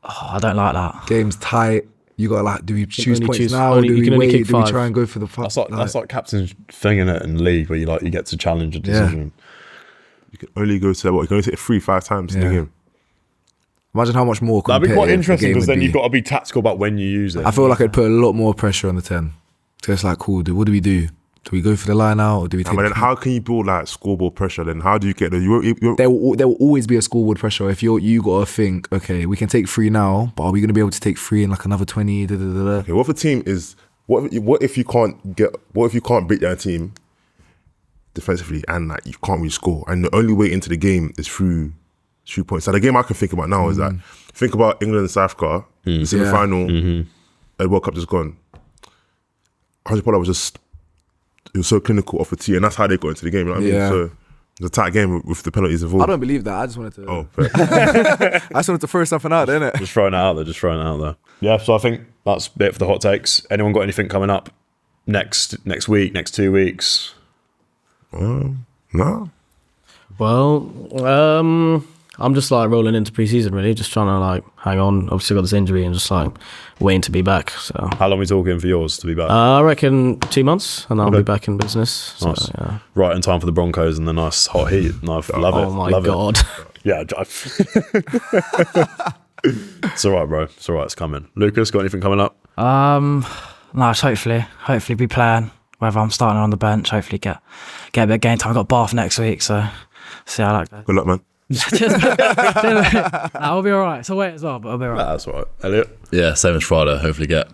Oh, I don't like that. Game's tight. You got like, do we choose only points choose- now? only- Or do you we can only wait? kick Do we 5. try and go for the That's like captain's thing in it in league where you get to challenge a decision. You can only go to what? You can only take 3-5 times in the Yeah. game. Imagine how much more That'd be quite competitive the interesting game because would then be. you've got to be tactical about when you use it. I feel like it'd put a lot more pressure on the 10. So it's like, cool, what do we do? Do we go for the line out or do we take? But then how can you build like scoreboard pressure? Then how do you get the? There will always be a scoreboard pressure. If you got to think, okay, we can take 3 now, but are we going to be able to take 3 in like another 20? Okay, what if a team is? What if you can't beat their team defensively and like you can't really score, and the only way into the game is through 3 points. So the game I can think about now is that think about England and South Africa, the semi-final, the World Cup just gone. Harry Potter was so clinical off the tee, and that's how they got into the game. You know what I mean? So it's a tight game with the penalties involved. I don't believe that. I just wanted to. Oh, fair. I just wanted to throw something out there, innit? Just throwing it out there. Yeah, so I think that's it for the hot takes. Anyone got anything coming up next week, next 2 weeks? No. Well, I'm just like rolling into pre-season really, just trying to like hang on. Obviously got this injury and just like waiting to be back. So How long are we talking for yours to be back? I reckon 2 months and I'll be back in business. So, Nice. yeah. Right in time for the Broncos and the nice hot heat. No, I love it. Oh my love god. It. Yeah, it's all right, bro. It's all right. It's coming. Lucas, got anything coming up? No, just hopefully be playing. Whether I'm starting or on the bench, hopefully get a bit of game time. I've got Bath next week, so see how that goes. Good luck, man. I'll be all right. It's a wait as well, but I'll be all right. That's all right. Elliot? Yeah, same as Friday. Hopefully get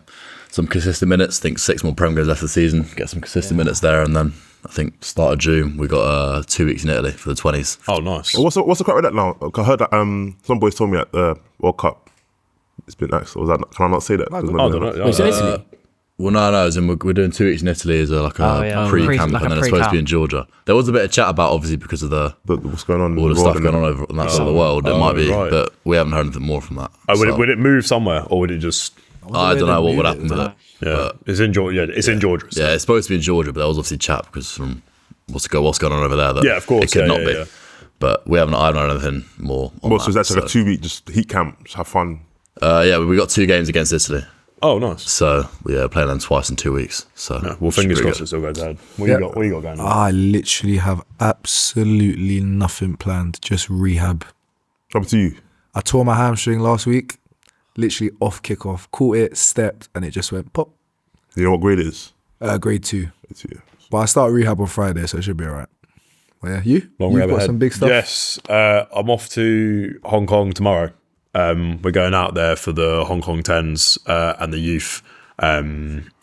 some consistent minutes. I think 6 more Prem games left of the season. Get some consistent minutes there, and then I think start of June we got 2 weeks in Italy for the 20s. Oh, nice. What's the crack with that now? I heard that some boys told me at the World Cup it's been axed. Was that? Can I not say that? I don't know. Wait, Italy? Well, no, as in we're doing 2 weeks in Italy as a pre-camp, Like a and then it's supposed to be in Georgia. There was a bit of chat about, obviously, because of what's going on? all the stuff going on over on that side of the world. It might be, right. but we haven't heard anything more from that. Would it move somewhere, or would it just? I don't know what would happen with it. Yeah, it's in Georgia. Yeah, it's in Georgia. So. Yeah, it's supposed to be in Georgia, but there was obviously chat because from what's going on over there. That Yeah, of course. it could not be. Yeah. But I haven't heard anything more. On So that's like a 2 week just heat camp, just have fun. Yeah, we got 2 games against Italy. Oh, nice. So we're playing them twice in 2 weeks. So Well, fingers should be crossed good. it still goes ahead. What you got going on? I literally have absolutely nothing planned. Just rehab. Up to you. I tore my hamstring last week. Literally off kickoff. Caught it, stepped, and it just went pop. You know what grade it is? Grade 2. It's you. But I start rehab on Friday, so it should be all right. Well, yeah, you've rehab got ahead. some big stuff. Yes, I'm off to Hong Kong tomorrow. We're going out there for the Hong Kong 10s and the youth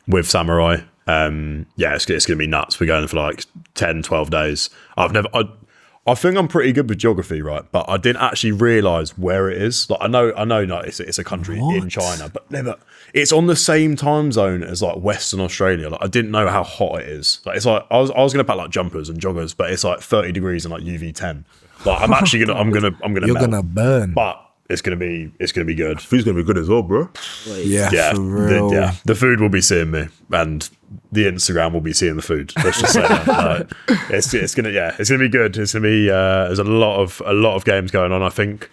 with Samurai. It's going to be nuts. We're going for like 10, 12 days. I think I'm pretty good with geography, right? But I didn't actually realise where it is. Like I know, like, it's a country in China, but never. It's on the same time zone as like Western Australia. Like I didn't know how hot it is. Like it's like I was going to pack like jumpers and joggers, but it's like 30 degrees and like UV10. Like I'm actually gonna You're melt. gonna burn. But it's gonna be good. Food's gonna be good as well, bro. Yeah, for real. The food will be seeing me, and the Instagram will be seeing the food. Let's just say that. It's gonna be good. It's gonna be there's a lot of games going on. I think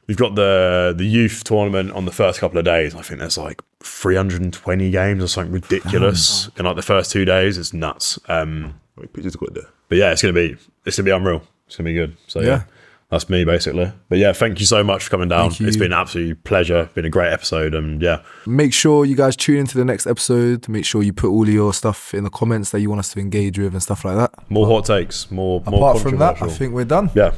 we've got the youth tournament on the first couple of days. I think there's like 320 games or something ridiculous in like the first 2 days. It's nuts. Pictures good there. But yeah, it's gonna be unreal. It's gonna be good. So yeah. That's me, basically. But yeah, thank you so much for coming down. It's been an absolute pleasure. Been a great episode, and yeah. Make sure you guys tune into the next episode. Make sure you put all of your stuff in the comments that you want us to engage with and stuff like that. More hot takes, more Apart from that, I controversial. think we're done. Yeah.